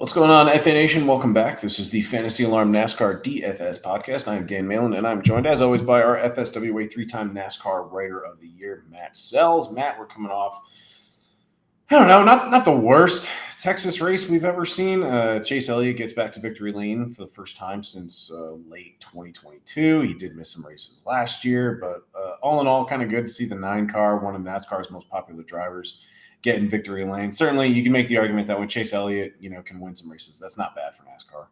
What's going on, FA Nation? Welcome back. This is the Fantasy Alarm NASCAR DFS podcast. I am Dan Malin, and I'm joined, as always, by our FSWA three-time NASCAR Writer of the Year, Matt Selz. Matt, we're coming off, I don't know, not the worst Texas race we've ever seen. Chase Elliott gets back to victory lane for the first time since late 2022. He did miss some races last year, but all in all, kind of good to see the 9-car, one of NASCAR's most popular drivers, get in victory lane. Certainly, you can make the argument that when Chase Elliott, can win some races, that's not bad for NASCAR.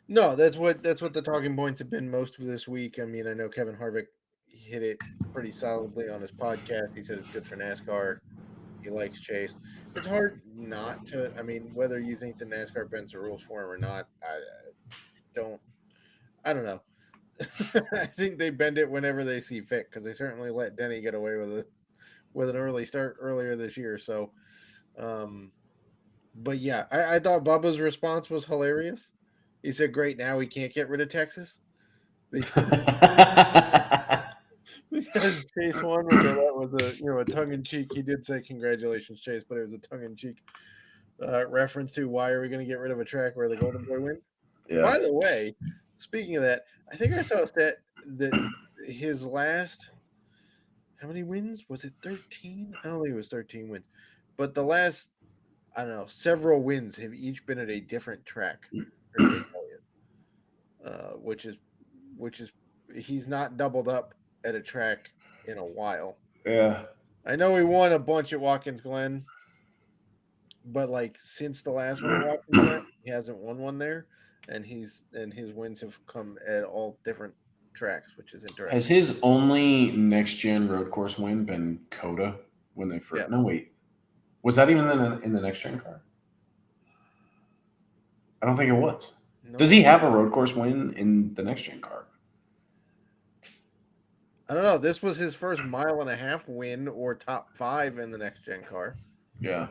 No, that's what the talking points have been most of this week. I mean, I know Kevin Harvick hit it pretty solidly on his podcast. He said it's good for NASCAR. He likes Chase. It's hard not to. I mean, whether you think the NASCAR bends the rules for him or not, I don't know. I think they bend it whenever they see fit because they certainly let Denny get away with an early start earlier this year. So, but yeah, I thought Bubba's response was hilarious. He said, "Great, now we can't get rid of Texas because Chase won." Which I thought was a tongue in cheek. He did say congratulations, Chase, but it was a tongue in cheek reference to why are we going to get rid of a track where the Golden Boy wins? Yeah. By the way, speaking of that, I think I saw a stat that his last, how many wins? Was it 13? I don't think it was 13 wins. But the last, I don't know, several wins have each been at a different track for Chase Elliott, which is he's not doubled up at a track in a while. Yeah. I know he won a bunch at Watkins Glen, but like since the last one at Watkins Glen, he hasn't won one there, and his wins have come at all different tracks, which is interesting. Has his only next gen road course win been Coda when they first? Yeah. No, wait, was that even in the next gen car? I don't think it was. No. Does he have a road course win in the next gen car? I don't know. This was his first mile-and-a-half win or top 5 in the next gen car. Yeah.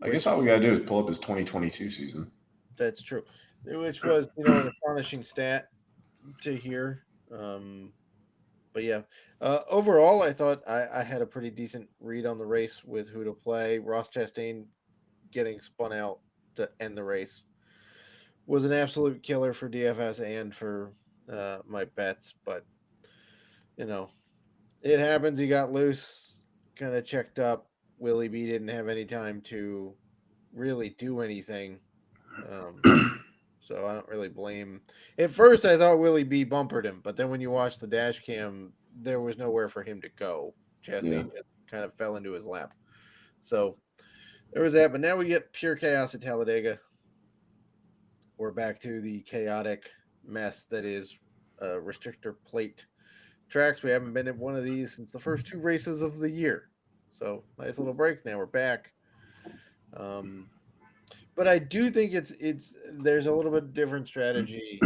I guess all we got to do is pull up his 2022 season. That's true. Which was, an astonishing stat to hear. But yeah, overall, I thought I had a pretty decent read on the race with who to play. Ross Chastain getting spun out to end the race was an absolute killer for DFS and for my bets. But, it happens. He got loose, kind of checked up. Willie B didn't have any time to really do anything. So I don't really blame. At first, I thought Willie B bumpered him, but then when you watch the dash cam, there was nowhere for him to go. Chastain just kind of fell into his lap. So there was that. But now we get pure chaos at Talladega. We're back to the chaotic mess that is restrictor plate tracks. We haven't been at one of these since the first 2 races of the year. So nice little break. Now we're back. But I do think there's a little bit different strategy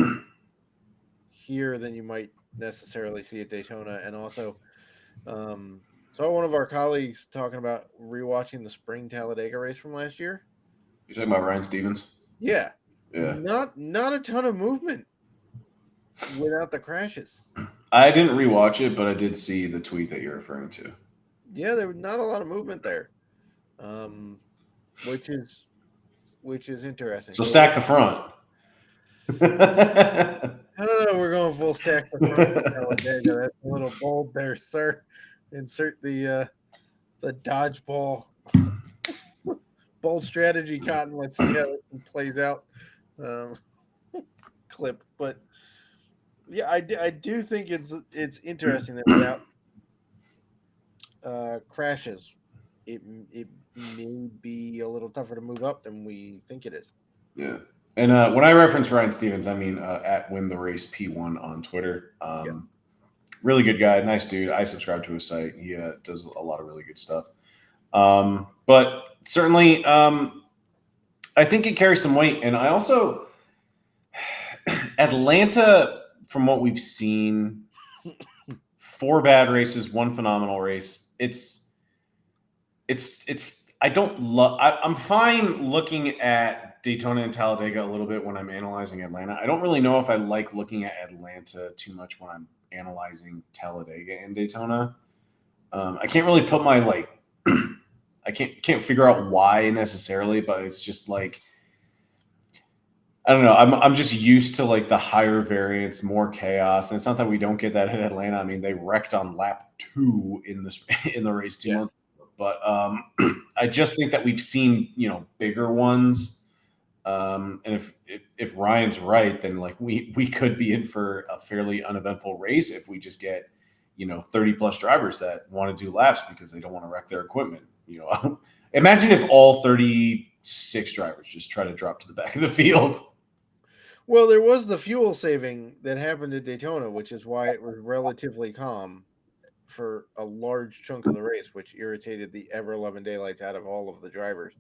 here than you might necessarily see at Daytona. And also, saw one of our colleagues talking about rewatching the spring Talladega race from last year. You're talking about Ryan Stevens? Yeah. Yeah. Not a ton of movement without the crashes. I didn't rewatch it, but I did see the tweet that you're referring to. Yeah, there was not a lot of movement there, which is interesting. So stack the front. I don't know. We're going full stack the front. That's a little bold there, sir. Insert the dodgeball bold strategy, Cotton. Let's see how it plays out. Clip, but yeah, I do think it's interesting that without crashes, it may be a little tougher to move up than we think it is. Yeah. And when I reference Ryan Stevens, I mean at Win the Race P1 on Twitter. Really good guy, nice dude. I subscribe to his site. He does a lot of really good stuff. But certainly, I think it carries some weight. And I also, Atlanta, from what we've seen, 4 bad races, 1 phenomenal race. I'm fine looking at Daytona and Talladega a little bit when I'm analyzing Atlanta. I don't really know if I like looking at Atlanta too much when I'm analyzing Talladega and Daytona. I can't really put my I can't figure out why necessarily, but it's just like I don't know. I'm just used to like the higher variance, more chaos, and it's not that we don't get that at Atlanta. I mean, they wrecked on lap 2 in this in the race 2 months ago. But I just think that we've seen bigger ones, and if Ryan's right, then like we could be in for a fairly uneventful race if we just get 30 plus drivers that want to do laps because they don't want to wreck their equipment. Imagine if all 36 drivers just try to drop to the back of the field. Well, there was the fuel saving that happened at Daytona, which is why it was relatively calm for a large chunk of the race, which irritated the ever-loving daylights out of all of the drivers.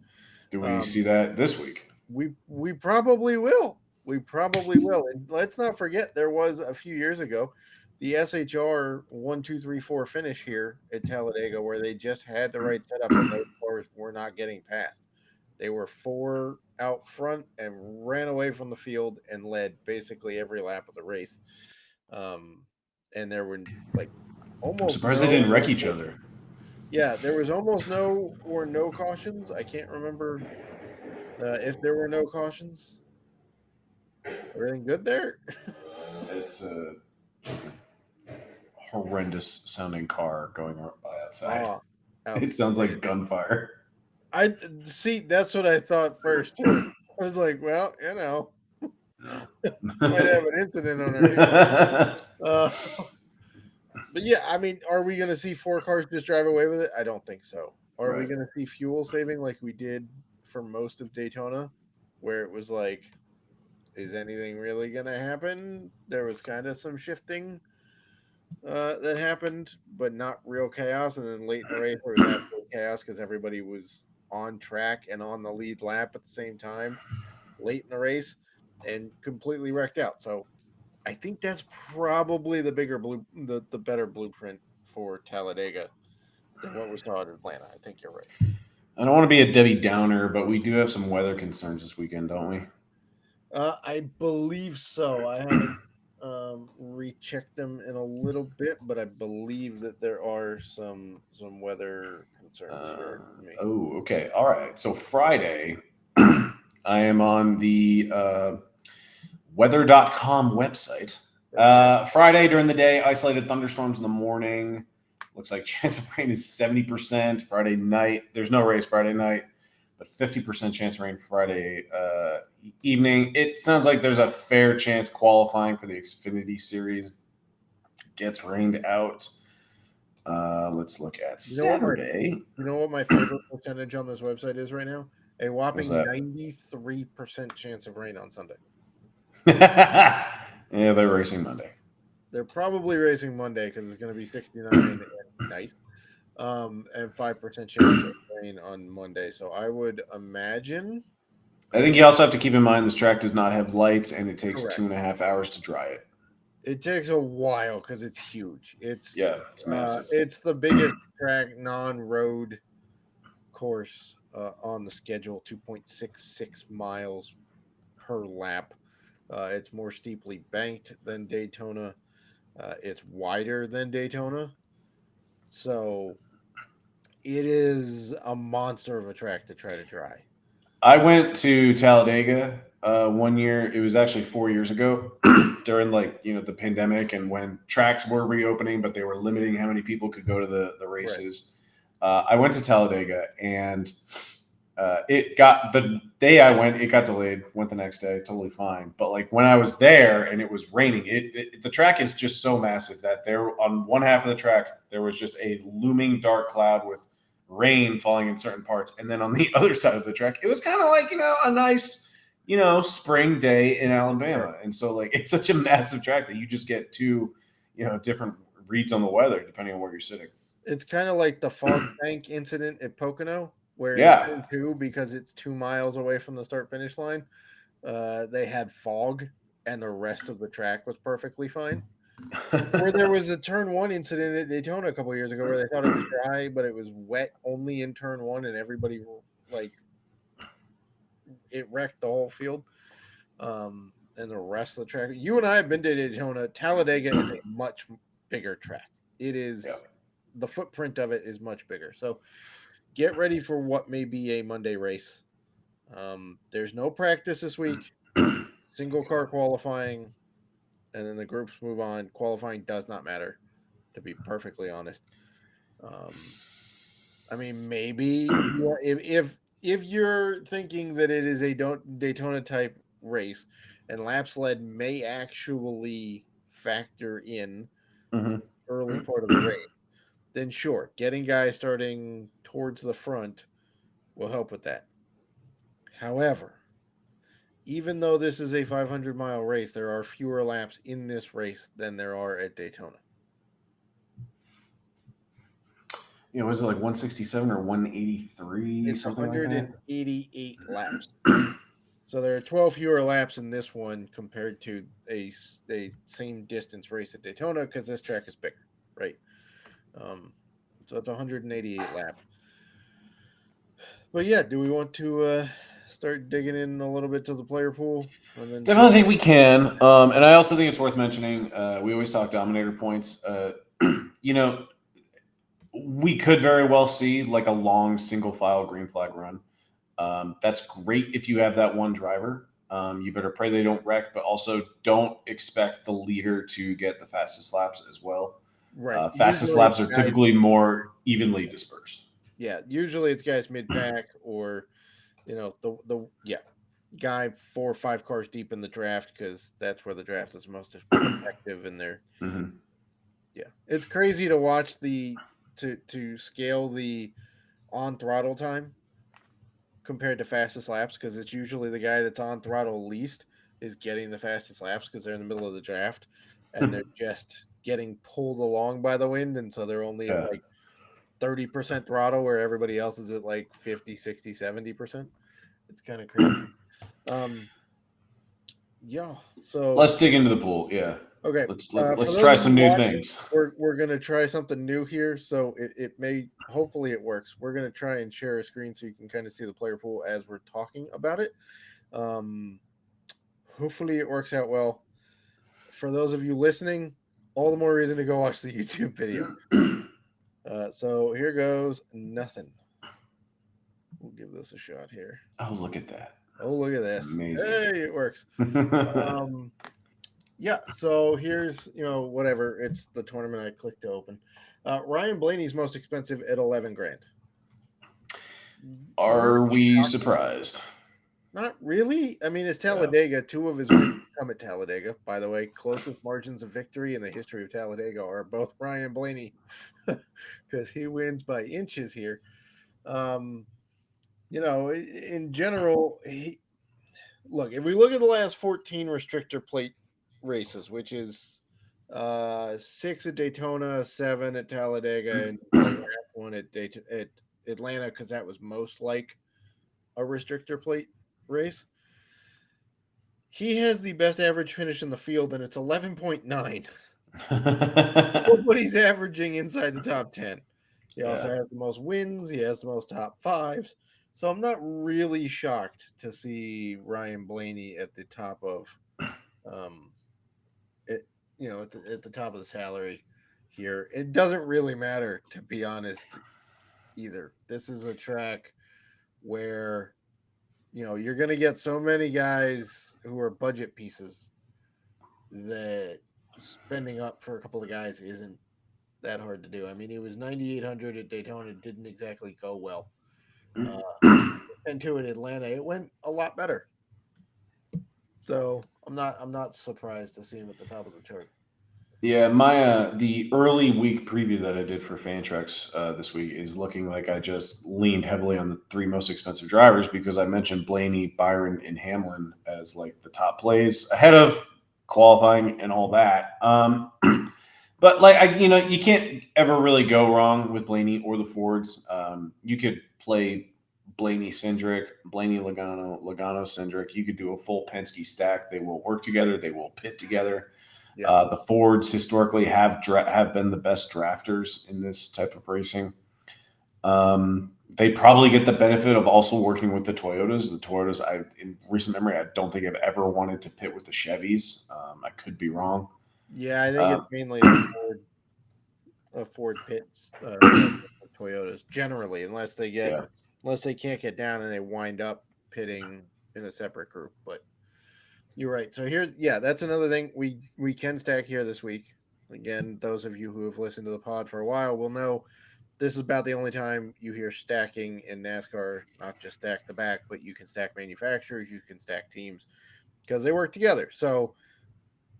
Do we see that this week? We probably will. We probably will. And let's not forget, there was a few years ago the SHR 1, 2, 3, 4 finish here at Talladega where they just had the right setup and those cars were not getting past. They were 4 out front and ran away from the field and led basically every lap of the race. And there were like almost. I'm surprised they didn't wreck each other. Yeah, there was almost no cautions. I can't remember if there were no cautions. Everything good there? It's just a horrendous sounding car going by outside. It sounds like gunfire. I see. That's what I thought first too. I was like, well, No. might have an incident on our hands. But yeah, I mean, are we going to see 4 cars just drive away with it? I don't think so. Are we going to see fuel saving like we did for most of Daytona, where it was like, is anything really going to happen? There was kind of some shifting that happened, but not real chaos. And then late in the race, there was absolute chaos because everybody was on track and on the lead lap at the same time late in the race and completely wrecked out. So I think that's probably the better blueprint for Talladega than what we saw at Atlanta. I think you're right. I don't want to be a Debbie Downer, but we do have some weather concerns this weekend, don't we? I believe so. I haven't rechecked them in a little bit, but I believe that there are some weather concerns here. Oh, okay. All right. So Friday, I am on the weather.com website. Friday during the day, isolated thunderstorms in the morning. Looks like chance of rain is 70%. Friday night, there's no race Friday night, but 50% chance of rain Friday evening. It sounds like there's a fair chance qualifying for the Xfinity Series gets rained out. Let's look at Saturday. You know what my favorite percentage on this website is right now? A whopping 93% chance of rain on Sunday. Yeah, they're racing Monday. They're probably racing Monday because it's going to be 69 and nice. And 5% chance of rain on Monday. So I would imagine. I think you also have to keep in mind this track does not have lights and it takes 2.5 hours to dry it. It takes a while because it's huge. It's massive. It's the biggest track non-road course on the schedule, 2.66 miles per lap. It's more steeply banked than Daytona. It's wider than Daytona. So it is a monster of a track to try to dry. I went to Talladega one year. It was actually 4 years ago during the pandemic and when tracks were reopening, but they were limiting how many people could go to the races. Right. I went to Talladega and it got the day I went, it got delayed. Went the next day, totally fine. But like when I was there and it was raining, the track is just so massive that there on one half of the track there was just a looming dark cloud with rain falling in certain parts, and then on the other side of the track, it was kind of like a nice spring day in Alabama. And so like it's such a massive track that you just get two different reads on the weather depending on where you're sitting. It's kind of like the fog tank incident at Pocono. Where in 2, because it's 2 miles away from the start-finish line, they had fog, and the rest of the track was perfectly fine. Where there was a turn 1 incident at Daytona a couple years ago where they thought it was dry, but it was wet only in turn 1, and everybody it wrecked the whole field. And the rest of the track. You and I have been to Daytona. Talladega is a much bigger track. It is the footprint of it is much bigger. So get ready for what may be a Monday race. There's no practice this week. single car qualifying, and then the groups move on. Qualifying does not matter, to be perfectly honest. I mean, maybe if you're thinking that it is a Daytona type race, and laps led may actually factor in early part of the race, then sure, getting guys starting towards the front will help with that. However, even though this is a 500-mile race, there are fewer laps in this race than there are at Daytona. Was it like 167 or 183? It's Something like that? 188 laps. So there are 12 fewer laps in this one compared to a same distance race at Daytona because this track is bigger, right? So it's 188 laps. But yeah, do we want to start digging in a little bit to the player pool? And then Definitely think we can. And I also think it's worth mentioning, we always talk dominator points. We could very well see like a long single file green flag run. That's great if you have that one driver. You better pray they don't wreck, but also don't expect the leader to get the fastest laps as well. Right. Fastest laps are typically more evenly dispersed. Yeah, usually it's guys mid pack or the guy 4 or 5 cars deep in the draft because that's where the draft is most effective in there. Mm-hmm. Yeah, it's crazy to watch to scale the on throttle time compared to fastest laps because it's usually the guy that's on throttle least is getting the fastest laps because they're in the middle of the draft and they're just getting pulled along by the wind, and so they're only at like 30% throttle where everybody else is at like 50, 60, 70%. It's kind of crazy. Yeah, so let's dig into the pool. Yeah. Okay. Let's try some new things. We're gonna try something new here. So it may hopefully it works. We're gonna try and share a screen so you can kind of see the player pool as we're talking about it. Hopefully it works out well. For those of you listening, all the more reason to go watch the YouTube video. So here goes nothing. We'll give this a shot here. Oh, look at that. Oh, look at this. Amazing. Hey, it works. Yeah, so here's, whatever. It's the tournament I clicked to open. Ryan Blaney's most expensive at 11 grand. Are we surprised? Not really. I mean, it's Talladega. Yeah. 2 of his wins come at Talladega. By the way, closest margins of victory in the history of Talladega are both Ryan Blaney because he wins by inches here. In general, look, if we look at the last 14 restrictor plate races, which is 6 at Daytona, 7 at Talladega, and the last one at Atlanta, because that was most like a restrictor plate race. He has the best average finish in the field, and it's 11.9. Nobody's averaging inside the top 10. He also has the most wins. He has the most top 5s. So I'm not really shocked to see Ryan Blaney at the top of, at the top of the salary here. It doesn't really matter, to be honest, either. This is a track where, you're going to get so many guys who are budget pieces that spending up for a couple of guys isn't that hard to do. I mean, it was 9,800 at Daytona. It didn't exactly go well. And to at Atlanta, it went a lot better. So I'm not surprised to see him at the top of the chart. Yeah, my the early week preview that I did for Fantrax this week is looking like I just leaned heavily on the 3 most expensive drivers because I mentioned Blaney, Byron, and Hamlin as like the top plays ahead of qualifying and all that. But like you can't ever really go wrong with Blaney or the Fords. You could play Blaney Cindric, Blaney Logano, Logano Cindric. You could do a full Penske stack. They will work together. They will pit together. Yeah. The Fords historically have been the best drafters in this type of racing. They probably get the benefit of also working with the Toyotas. The Toyotas, in recent memory, I don't think I've ever wanted to pit with the Chevys. I could be wrong. Yeah, I think it's mainly a Ford pits Toyotas generally, unless they can't get down and they wind up pitting in a separate group. But You're right. So that's another thing we can stack here this week. Again, those of you who have listened to the pod for a while will know this is about the only time you hear stacking in NASCAR, not just stack the back, but you can stack manufacturers, you can stack teams because they work together. So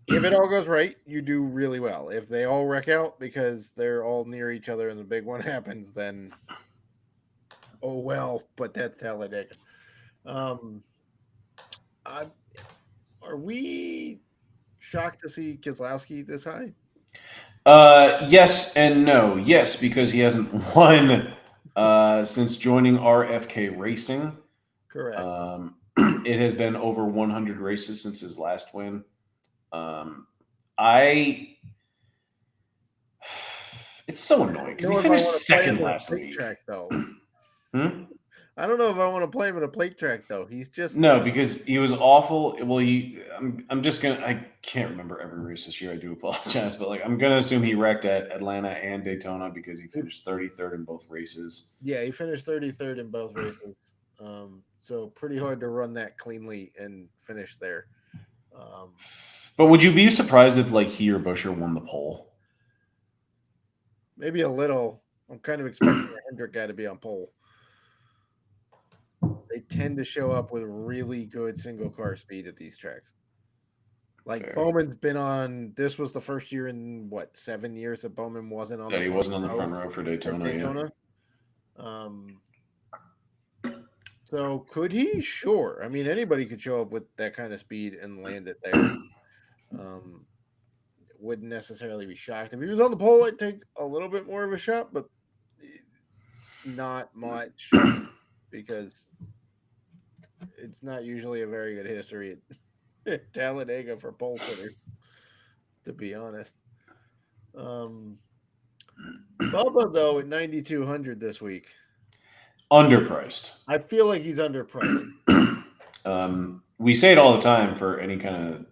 if it all goes right, you do really well. If they all wreck out because they're all near each other and the big one happens, then oh well, but that's Talladega. Um, I, are we shocked to see Keselowski this high? Yes and no. Yes, because he hasn't won since joining RFK Racing. Correct. It has been over 100 races since his last win. I. It's so annoying because he If I finished want to play him second in a last plate week. track, though. Hmm? I don't know if I want to play him in a plate track, though. He's just No, because he was awful. Well, I'm just gonna. I can't remember every race this year. I do apologize, but like I'm gonna assume he wrecked at Atlanta and Daytona because he finished 33rd in both races. yeah. He finished 33rd in both races, so pretty hard to run that cleanly and finish there. Um, But would you be surprised if like he or Busher won the pole? maybe a little. I'm kind of expecting a Hendrick guy to be on pole. They tend to show up with really good single car speed at these tracks. Like Fair. Bowman's been on. This was the first year in 7 years that Bowman wasn't on That the he front wasn't on the row front row for at Daytona. Yeah. Daytona. So could he? Sure. I mean, anybody could show up with that kind of speed and land it there. Um, wouldn't necessarily be shocked if he was on the pole. I'd take a little bit more of a shot, but not much because it's not usually a very good history at Talladega for pole sitters, to be honest. Um, Bubba though at 9,200 this week, Underpriced. I feel like he's underpriced. We say it all the time for any kind of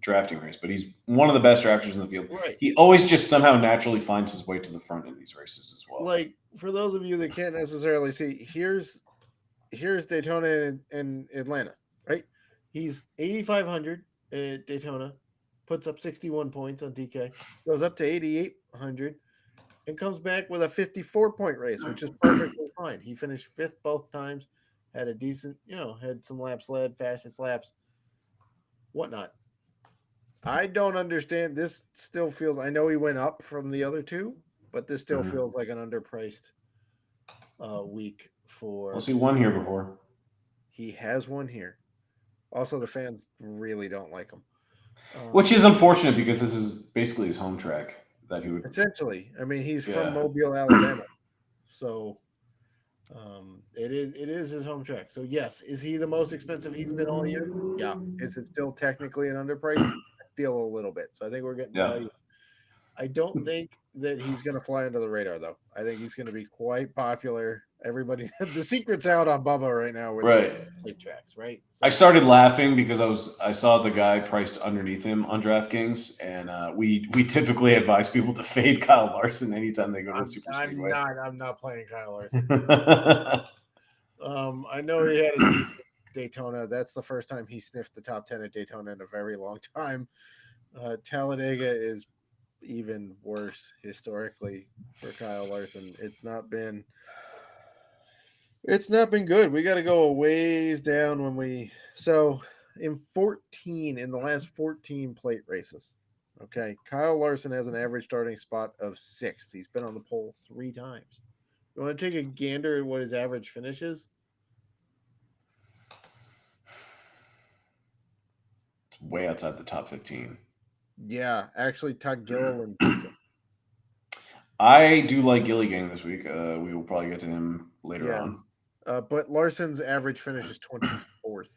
drafting race, but he's one of the best drafters in the field. Right. He always just somehow naturally finds his way to the front in these races as well. Like for those of you that can't necessarily see, here's Daytona and Atlanta, right? He's 8,500 at Daytona, puts up 61 points on DK, goes up to 8,800, and comes back with a 54-point race, which is perfectly fine. He finished fifth both times, had a decent, had some laps led, fastest laps, whatnot. I don't understand. This still feels, I know he went up from the other two, but this still Mhm. feels like an underpriced week for. Well, he won here before. He has one here. Also, the fans really don't like him. Which is unfortunate because this is basically his home track that he would. Essentially, I mean, he's from Yeah. Mobile, Alabama, so it is his home track. So yes, is he the most expensive he's been all year? Yeah. Is it still technically an underprice? I feel a little bit. So I think we're getting Yeah. value. I don't think that he's going to fly under the radar, though. I think he's going to be quite popular. Everybody, the secret's out on Bubba right now with Right. the plate tracks, right? So, I started laughing because I saw the guy priced underneath him on DraftKings, and we typically advise people to fade Kyle Larson anytime they go to the Super Speedway. I'm not playing Kyle Larson. I know he had a decent Daytona. That's the first time he sniffed the top 10 at Daytona in a very long time. Talladega is even worse historically for Kyle Larson. It's not been good. We got to go a ways down in the last 14 plate races. Okay, Kyle Larson has an average starting spot of 6th. He's been on the pole 3 times. You want to take a gander at what his average finish is? Way outside the top 15. Yeah, actually, Todd Gilliland beats him. I do like Gilly Gang this week. We will probably get to him later on. But Larson's average finish is 24th.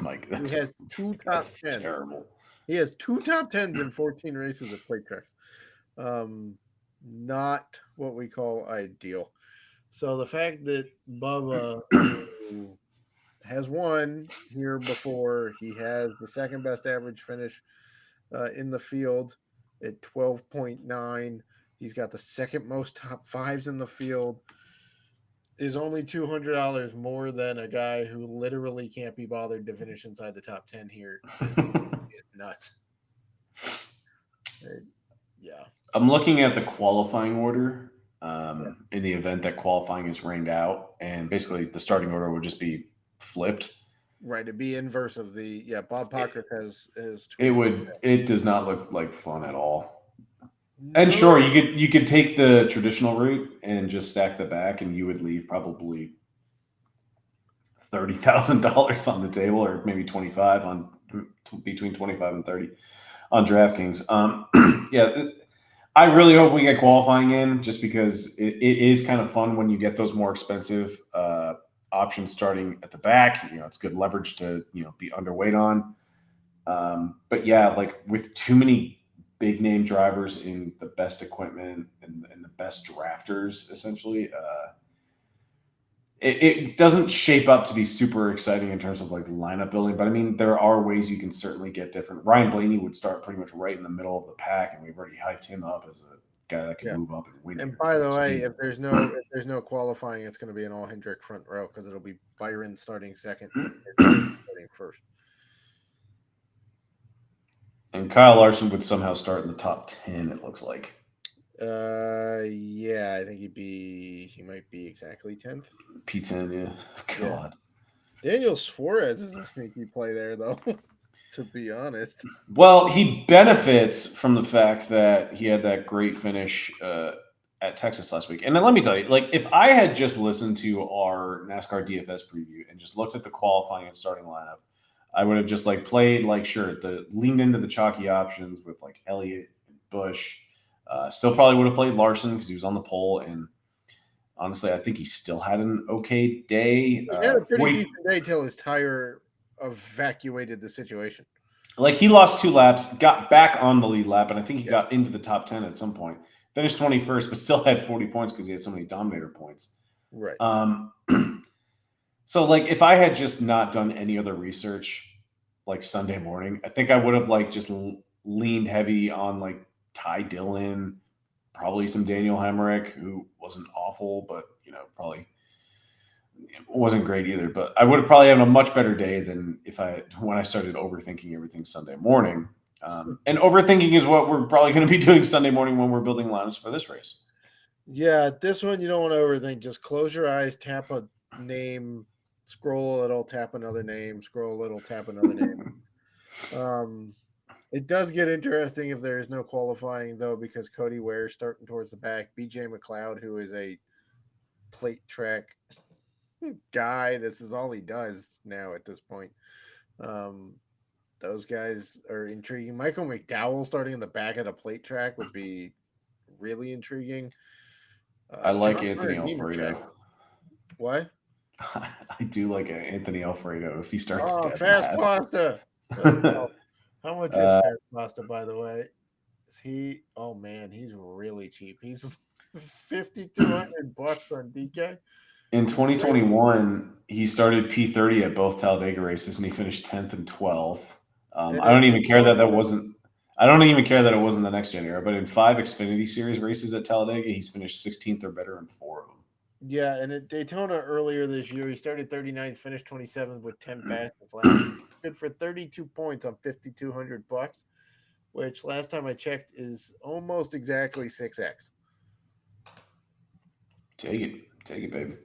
Mike, He has 2 top 10s. Terrible. He has 2 top 10s in 14 races at plate tracks. Not what we call ideal. So the fact that Bubba has won here before, he has the second best average finish in the field at 12.9. He's got the second most top 5s in the field. is only $200 more than a guy who literally can't be bothered to finish inside the top 10 here. Is nuts. Yeah. I'm looking at the qualifying order in the event that qualifying is rained out, and basically the starting order would just be flipped. Right. It'd be inverse of Bob Pockrick has It does not look like fun at all. And No. sure, you could take the traditional route and just stack the back, and you would leave probably $30,000 on the table, or maybe 25 on between 25 and 30 on DraftKings. Yeah, I really hope we get qualifying in, just because it is kind of fun when you get those more expensive options starting at the back. It's good leverage to be underweight on. But yeah, like with too many big name drivers in the best equipment and the best drafters, essentially, it doesn't shape up to be super exciting in terms of like lineup building. But I mean, there are ways you can certainly get different. Ryan Blaney would start pretty much right in the middle of the pack, and we've already hyped him up as a guy that can move up and win. And by the way, if there's no qualifying, it's going to be an all Hendrick front row, because it'll be Byron starting second and starting first. And Kyle Larson would somehow start in the top 10, it looks like. Yeah, I think he might be exactly 10th. P10, yeah. God. Yeah. Daniel Suarez is a sneaky play there, though, to be honest. Well, he benefits from the fact that he had that great finish at Texas last week. And then let me tell you, like, if I had just listened to our NASCAR DFS preview and just looked at the qualifying and starting lineup, I would have just like played like leaned into the chalky options with like Elliott and Busch. Still probably would have played Larson because he was on the pole, and honestly, I think he still had an okay day. He had a pretty decent day till his tire evacuated the situation. Like, he lost 2 laps, got back on the lead lap, and I think he got into the top 10 at some point. Finished 21st, but still had 40 points because he had so many Dominator points. Right. So, like, if I had just not done any other research, like Sunday morning, I think I would have like just leaned heavy on like Ty Dillon, probably some Daniel Hemrick, who wasn't awful, but probably wasn't great either. But I would have probably had a much better day than when I started overthinking everything Sunday morning. And overthinking is what we're probably going to be doing Sunday morning when we're building lineups for this race. Yeah, this one you don't want to overthink. Just close your eyes, tap a name, scroll a little, tap another name, scroll a little, tap another name. It does get interesting if there is no qualifying, though, because Cody Ware's starting towards the back. BJ McLeod, who is a plate track guy, this is all he does now at this point. Those guys are intriguing. Michael McDowell starting in the back of the plate track would be really intriguing. I like Anthony Alfredo. What? I do like Anthony Alfredo if he starts. Oh, fast pasta. How much is fast pasta, by the way? Is he? Oh man, he's really cheap. He's $5,200 on DK. In 2021, he started P30 at both Talladega races, and he finished 10th and 12th. I don't even care that wasn't. I don't even care that it wasn't the next gen era. But in 5 Xfinity Series races at Talladega, he's finished 16th or better in 4 of them. Yeah, and at Daytona earlier this year, he started 39th, finished 27th with 10 fastest laps. Good for 32 points on $5,200, which last time I checked is almost exactly 6x. Take it, baby.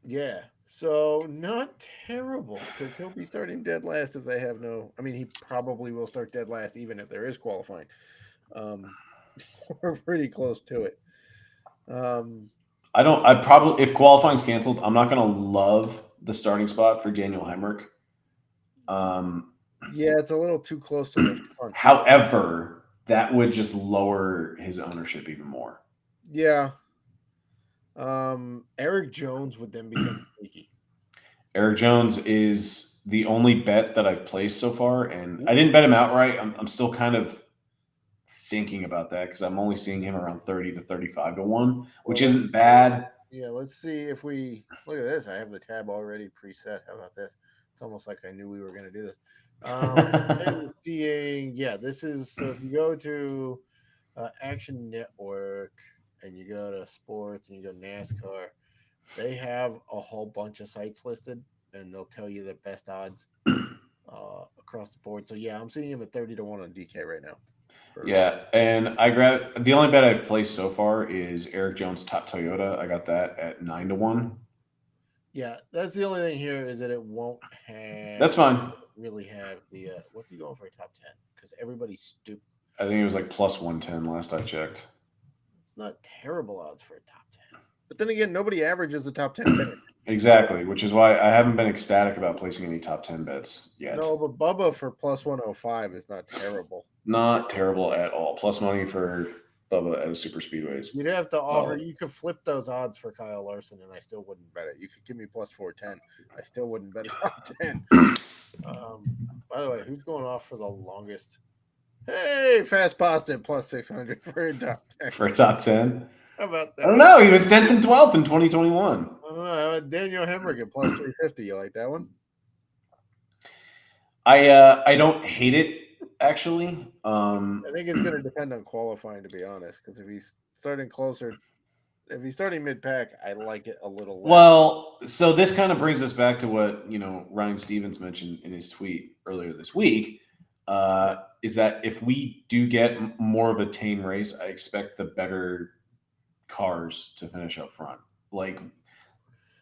Yeah, so not terrible, because he'll be starting dead last if they have no. I mean, he probably will start dead last even if there is qualifying. We're pretty close to it. If qualifying's canceled, I'm not going to love the starting spot for Daniel Hemrick. Yeah, it's a little too close to the front. However, that would just lower his ownership even more. Yeah. Eric Jones would then become sneaky. Eric Jones is the only bet that I've placed so far, and I didn't bet him outright. I'm still kind of thinking about that because I'm only seeing him around 30 to 35 to 1, which isn't bad. Yeah, let's see if we look at this. I have the tab already preset. How about this? It's almost like I knew we were going to do this. I'm seeing, this is, so if you go to Action Network and you go to sports and you go to NASCAR, They have a whole bunch of sites listed, and they'll tell you the best odds across the board. So yeah, I'm seeing him at 30-1 on DK right now. Yeah, and I grabbed the only bet I've placed so far is Eric Jones top Toyota. I got that at 9-1. Yeah, that's the only thing here is that it won't That's fine. really have the what's he going for a top 10? Because everybody's stupid. I think it was like plus 110 last I checked. It's not terrible odds for a top 10. But then again, nobody averages a top 10 finish. Exactly, which is why I haven't been ecstatic about placing any top 10 bets yet. No, but Bubba for plus 105 is not terrible. Not terrible at all. Plus money for Bubba at a super speedways. You'd have to offer. You could flip those odds for Kyle Larson, and I still wouldn't bet it. You could give me plus 410. I still wouldn't bet a top 10. By the way, who's going off for the longest? Hey, Fast Pasta at plus 600 for a top 10. For a top 10? How about that? I don't know. He was 10th and 12th in 2021. I don't know. How about Daniel Hemrick at plus 350? You like that one? I don't hate it, actually. I think it's going to depend on qualifying, to be honest, because if he's starting closer, if he's starting mid-pack, I like it a little less. Well, so this kind of brings us back to what, Ryan Stevens mentioned in his tweet earlier this week, is that if we do get more of a tame race, I expect the better cars to finish up front. Like,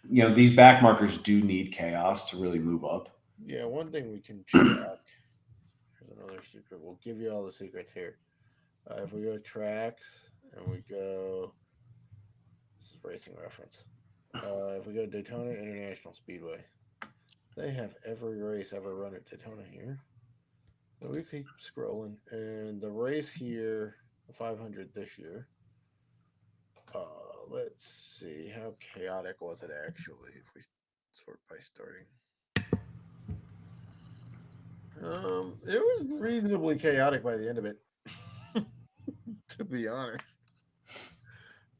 these back markers do need chaos to really move up. Yeah, one thing we can check. Here's another secret. We'll give you all the secrets here. If we go tracks and we go, this is racing reference. If we go Daytona International Speedway, they have every race ever run at Daytona here. So we keep scrolling, and the race here, the 500 this year. Let's see, how chaotic was it actually? If we sort by starting. It was reasonably chaotic by the end of it, to be honest.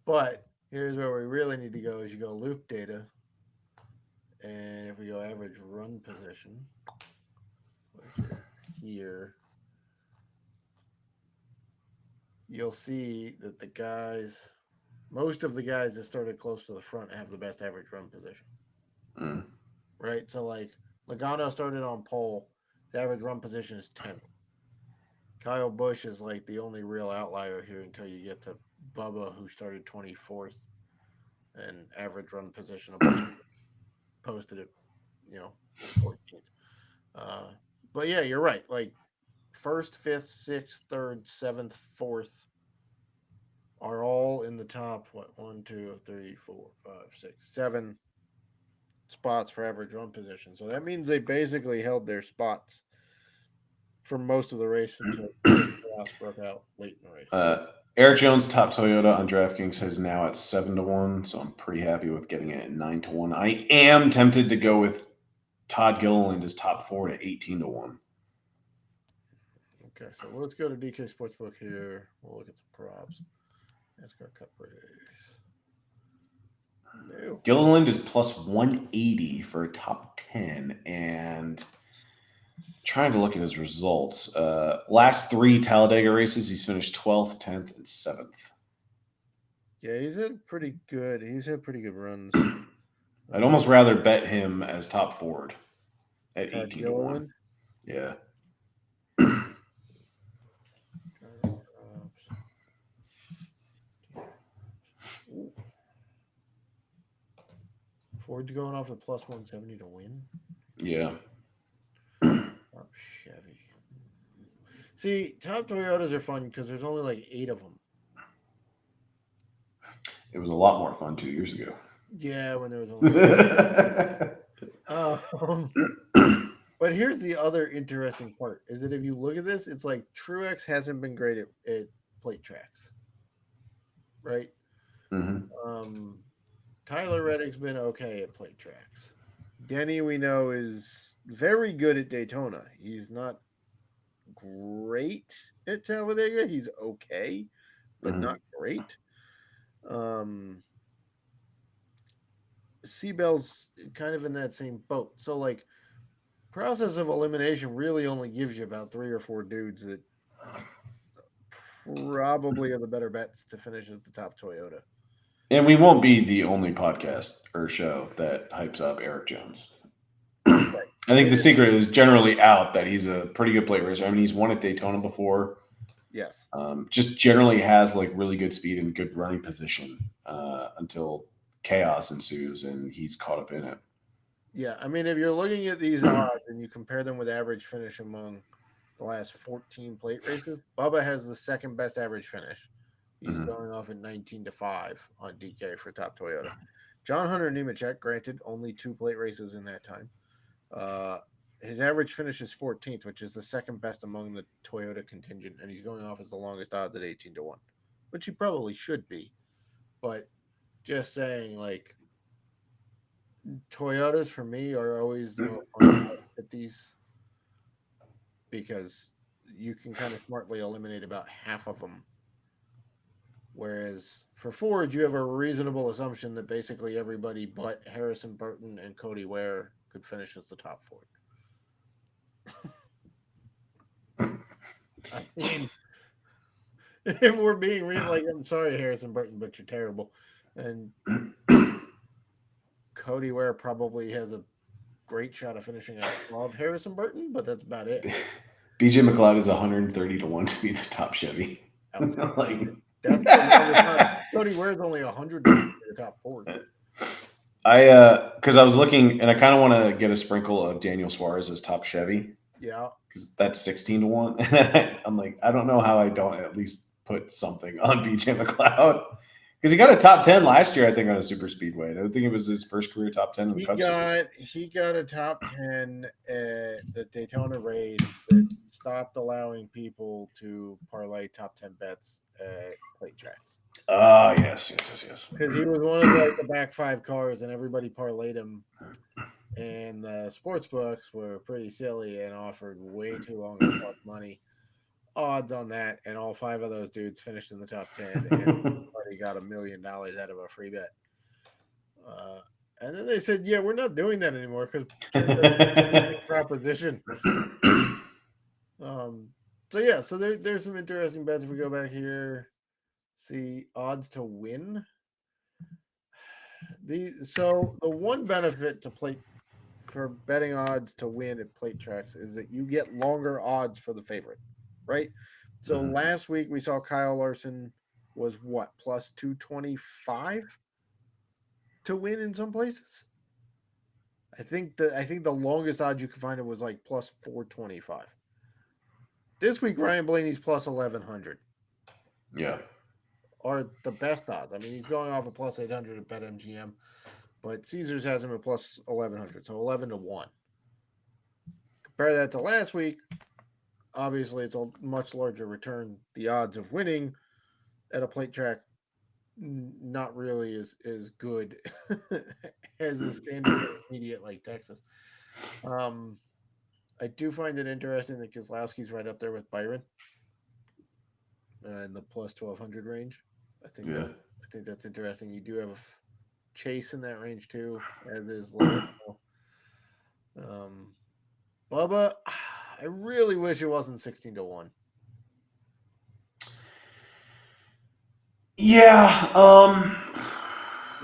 But here's where we really need to go: is you go loop data, and if we go average run position, here, you'll see that most of the guys that started close to the front have the best average run position. Right? So like Logano started on pole. His average run position is 10th. Kyle Busch is like the only real outlier here until you get to Bubba, who started 24th, and average run position posted it, 14th. But yeah, you're right. Like 1st, 5th, 6th, 3rd, 7th, 4th are all in the top. 1, 2, 3, 4, 5, 6, 7 spots for average run position. So that means they basically held their spots for most of the race until chaos broke out late in the race. Eric Jones top Toyota on DraftKings is now at 7-1, so I'm pretty happy with getting it at 9-1. I am tempted to go with Todd Gilliland as top 4 to 18-1. Okay, so let's go to DK Sportsbook here. We'll look at some props. NASCAR Cup race. No. Gilliland is plus 180 for a top 10, and trying to look at his results. Last 3 Talladega races, he's finished 12th, 10th, and 7th. Yeah, he's had pretty good runs. I'd almost rather bet him as top forward at 18-1. Yeah. Ford's going off at plus 170 to win. Yeah. Chevy. See, top Toyotas are fun because there's only like 8 of them. It was a lot more fun 2 years ago. Yeah, when there was only. But here's the other interesting part: is that if you look at this, it's like Truex hasn't been great at plate tracks, right? Mm-hmm. Tyler Reddick's been okay at plate tracks. Denny, we know, is very good at Daytona. He's not great at Talladega. He's okay, but not great. Seabell's kind of in that same boat. So, like, process of elimination really only gives you about 3 or 4 dudes that probably are the better bets to finish as the top Toyota. And we won't be the only podcast or show that hypes up Eric Jones. I think the secret is generally out that he's a pretty good plate racer. I mean, he's won at Daytona before. Yes. Just generally has like really good speed and good running position until chaos ensues and he's caught up in it. Yeah, I mean, if you're looking at these odds and you compare them with average finish among the last 14 plate races, Bubba has the second best average finish. He's going off at 19-5 on DK for top Toyota. John Hunter Nemechek, granted, only 2 plate races in that time. His average finish is 14th, which is the second best among the Toyota contingent, and he's going off as the longest odds at 18-1, which he probably should be. But just saying, like, Toyotas for me are always the most fun at these because you can kind of smartly eliminate about half of them. Whereas for Ford, you have a reasonable assumption that basically everybody but Harrison Burton and Cody Ware could finish as the top Ford. I mean, if we're being real, like, I'm sorry, Harrison Burton, but you're terrible. And Cody Ware probably has a great shot of finishing above Harrison Burton, but that's about it. BJ McLeod is 130-1 to be the top Chevy. Like, that's the longest time. Cody Ware's only 100 to be the top Ford. Because I was looking, and I kind of want to get a sprinkle of Daniel Suarez as top Chevy. Yeah. Because that's 16-1. I'm like, I don't know how I don't at least put something on BJ McLeod. Because he got a top 10 last year, I think, on a super speedway. I don't think it was his first career top 10 in the Cup Series. He got a top 10 at the Daytona race that stopped allowing people to parlay top 10 bets at plate tracks. Yes. Because he was one of like the back 5 cars, and everybody parlayed him. And the sports books were pretty silly and offered way too long money odds on that, and all 5 of those dudes finished in the top 10, and everybody got $1 million out of a free bet. And then they said, "Yeah, we're not doing that anymore because proposition." So there's some interesting bets. If we go back here, see odds to win. The one benefit to plate for betting odds to win at plate tracks is that you get longer odds for the favorite, right? So last week we saw Kyle Larson was what, plus 225 to win in some places. I think the longest odds you could find it was like plus 425. This week Ryan Blaney's plus 1100. Yeah. Are the best odds. I mean, he's going off a plus 800 at BetMGM, but Caesars has him at plus 1100, so 11-1. Compare that to last week. Obviously, it's a much larger return. The odds of winning at a plate track not really as good as a standard intermediate like Texas. I do find it interesting that Keselowski's right up there with Byron in the plus 1200 range. I think that's interesting. You do have Chase in that range too, as is Bubba. I really wish it wasn't 16-1. Yeah.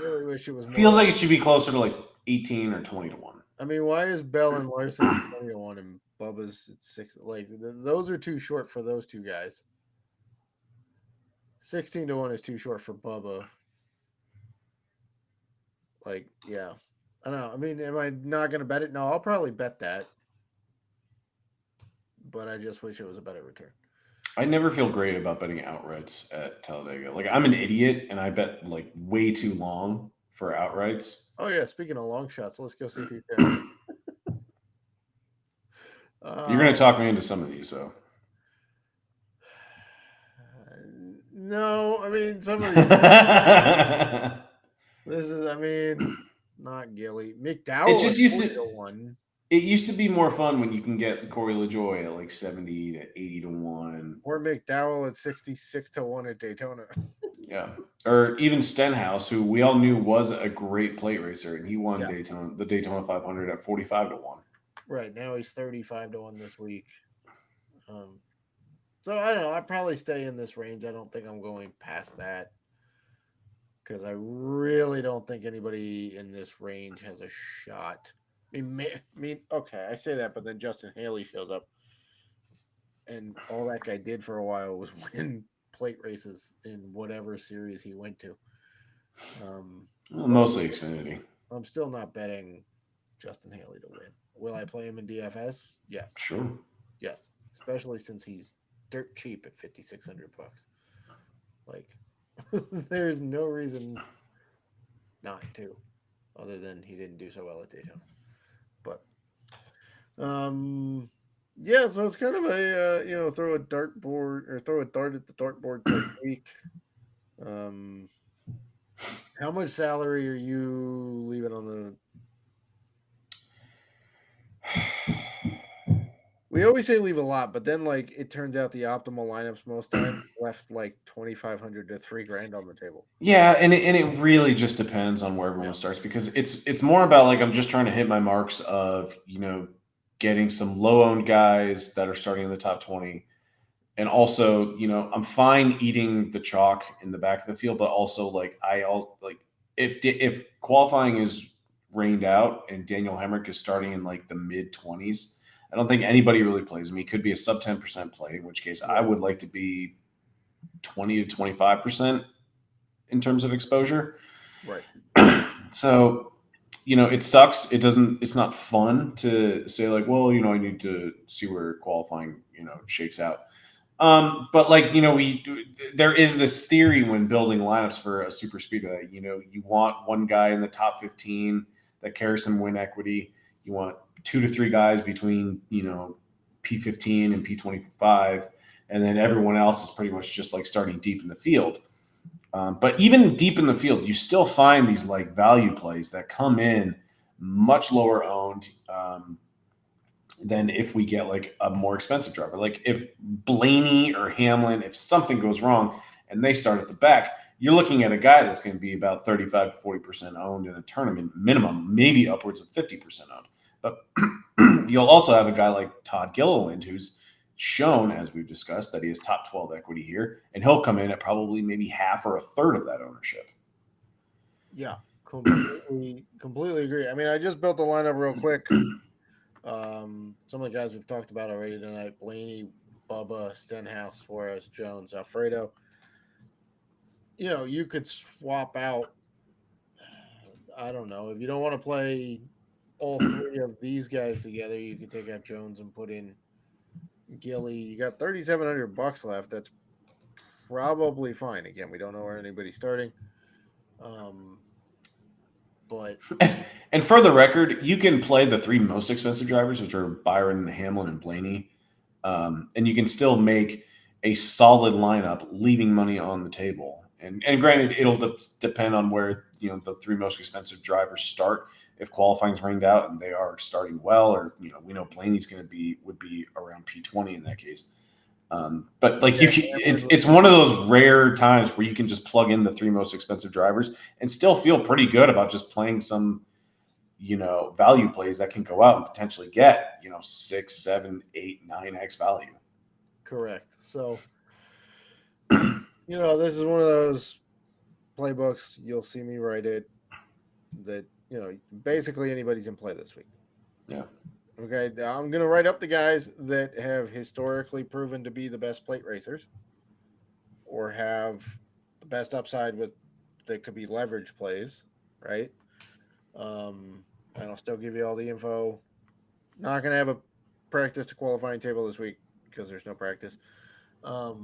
Really wish it was more. Feels like it should be closer to like 18 or 20-1. I mean, why is Bell and Larson 20-1 and Bubba's at 6? Like, those are too short for those two guys. 16-1 is too short for Bubba. Like, yeah. I don't know. I mean, am I not going to bet it? No, I'll probably bet that. But I just wish it was a better return. I never feel great about betting outrights at Talladega. Like, I'm an idiot, and I bet, like, way too long for outrights. Oh, yeah. Speaking of long shots, let's go see who can. You're going to talk me into some of these, so. No, I mean, some of these. Not Gilly. McDowell it just used to 1. It used to be more fun when you can get Corey LaJoy at like 70 to 80-1. Or McDowell at 66-1 at Daytona. Yeah. Or even Stenhouse, who we all knew was a great plate racer, and he won the Daytona 500 at 45-1. Right. Now he's 35-1 this week. So I don't know. I'd probably stay in this range. I don't think I'm going past that. because I really don't think anybody in this range has a shot. I mean, okay, I say that, but then Justin Haley shows up, and all that guy did for a while was win plate races in whatever series he went to. Mostly Xfinity. I'm still not betting Justin Haley to win. Will I play him in DFS? Yes. Sure. Yes. Especially since he's dirt cheap at $5,600. Like, there's no reason not to, other than he didn't do so well at Daytona. But, yeah, so it's kind of a throw a dart at the dartboard type week. How much salary are you leaving on the? We always say leave a lot, but then like it turns out the optimal lineups most times left like 2,500 to $3,000 on the table. Yeah, and it really just depends on where everyone starts, because it's more about like I'm just trying to hit my marks of getting some low owned guys that are starting in the top 20, and also I'm fine eating the chalk in the back of the field, but also like if qualifying is rained out and Daniel Hemrick is starting in like the mid 20s. I don't think anybody really plays him. He could be a sub 10% play, in which case I would like to be 20 to 25% in terms of exposure. Right. So, it sucks. It's not fun to say like, well, I need to see where qualifying, shakes out. But like, there is this theory when building lineups for a super speedway, you want one guy in the top 15 that carries some win equity. You want 2 to 3 guys between, P15 and P25. And then everyone else is pretty much just like starting deep in the field. But even deep in the field, you still find these like value plays that come in much lower owned than if we get like a more expensive driver. Like if Blaney or Hamlin, if something goes wrong and they start at the back, you're looking at a guy that's going to be about 35 to 40% owned in a tournament minimum, maybe upwards of 50% owned. But you'll also have a guy like Todd Gilliland, who's shown, as we've discussed, that he has top 12 equity here, and he'll come in at probably maybe half or a third of that ownership. Yeah, completely agree. I mean, I just built the lineup real quick. Some of the guys we've talked about already tonight: Blaney, Bubba, Stenhouse, Suarez, Jones, Alfredo. You could swap out. I don't know, if you don't want to play all three of these guys together, you could take out Jones and put in Gilly. You got $3,700 left. That's probably fine. Again, we don't know where anybody's starting. But and for the record, you can play the 3 most expensive drivers, which are Byron, Hamlin, and Blaney, and you can still make a solid lineup, leaving money on the table. And granted, it'll depend on where the 3 most expensive drivers start. If qualifying's rained out and they are starting well, or we know Blaney's would be around P20 in that case. But like it's one of those rare times where you can just plug in the 3 most expensive drivers and still feel pretty good about just playing some value plays that can go out and potentially get 6, 7, 8, 9x value. Correct. So this is one of those playbooks. You'll see me write it that basically anybody's in play this week. Yeah. Okay, I'm going to write up the guys that have historically proven to be the best plate racers or have the best upside that could be leverage plays, right? And I'll still give you all the info. Not going to have a practice to qualifying table this week because there's no practice. But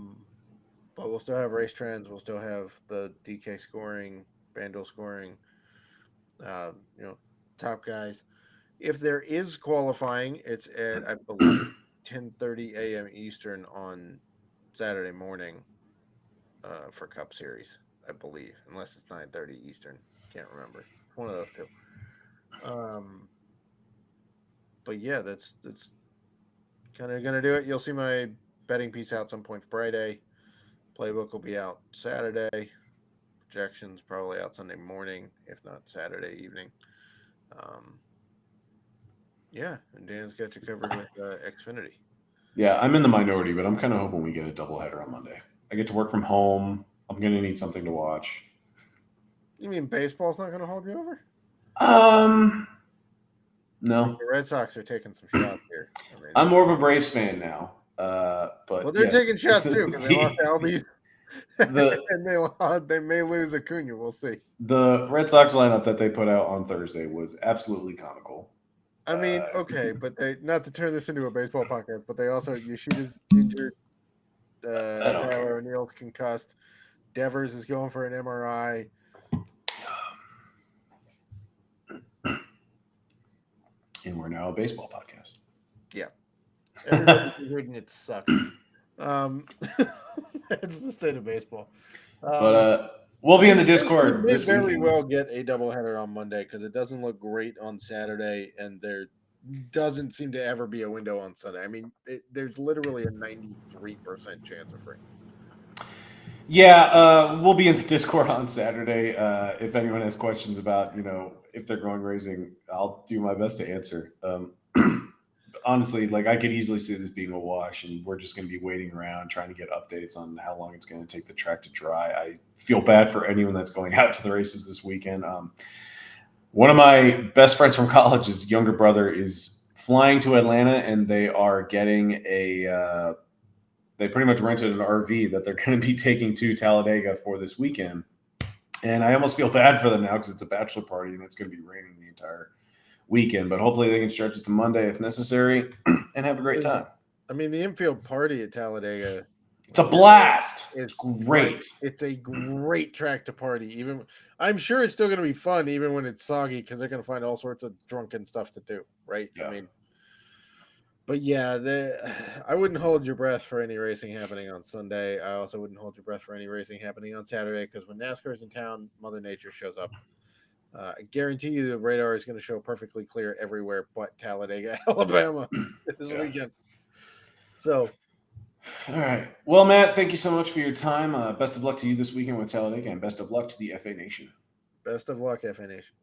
we'll still have race trends. We'll still have the DK scoring, FanDuel scoring, top guys. If there is qualifying, it's at, I believe, 10:30 a.m. Eastern on Saturday morning for Cup Series, I believe, unless it's 9:30 Eastern. Can't remember. One of those two. But yeah, that's kind of going to do it. You'll see my betting piece out some point Friday. Playbook will be out Saturday. Projections probably out Sunday morning, if not Saturday evening. Yeah, and Dan's got you covered with Xfinity. Yeah, I'm in the minority, but I'm kind of hoping we get a doubleheader on Monday. I get to work from home. I'm going to need something to watch. You mean baseball's not going to hold you over? No. The Red Sox are taking some shots here. I mean, I'm more of a Braves fan now. But they're yes, taking shots too because they lost Albies. The and they may lose Acuna. We'll see. The Red Sox lineup that they put out on Thursday was absolutely comical. I mean, okay, but they not to turn this into a baseball podcast, but they also Yoshida's injured. Tyler O'Neill's concussed. Devers is going for an MRI. And we're now a baseball podcast. Yeah. Everybody's injured and it sucks. It's the state of baseball. But we'll be in the Discord We may this very weekend. well get a doubleheader on Monday because it doesn't look great on Saturday, and there doesn't seem to ever be a window on Sunday. I mean, there's literally a 93% chance of rain. Yeah, we'll be in the Discord on Saturday. If anyone has questions about, if they're going racing, I'll do my best to answer. Honestly, like I could easily see this being a wash, and we're just going to be waiting around trying to get updates on how long it's going to take the track to dry. I feel bad for anyone that's going out to the races this weekend. One of my best friends from college's younger brother is flying to Atlanta, and they are getting they pretty much rented an RV that they're going to be taking to Talladega for this weekend. And I almost feel bad for them now because it's a bachelor party and it's going to be raining the entire weekend. But hopefully they can stretch it to Monday if necessary and have a great time. I mean, the infield party at Talladega. It's a blast. It's great. It's a great track to party. Even I'm sure it's still going to be fun, even when it's soggy, because they're going to find all sorts of drunken stuff to do, right? Yeah. I mean, but yeah, I wouldn't hold your breath for any racing happening on Sunday. I also wouldn't hold your breath for any racing happening on Saturday because when NASCAR's in town, Mother Nature shows up. I guarantee you the radar is going to show perfectly clear everywhere but Talladega, Alabama this weekend. So, all right. Well, Matt, thank you so much for your time. Best of luck to you this weekend with Talladega, and best of luck to the FA Nation. Best of luck, FA Nation.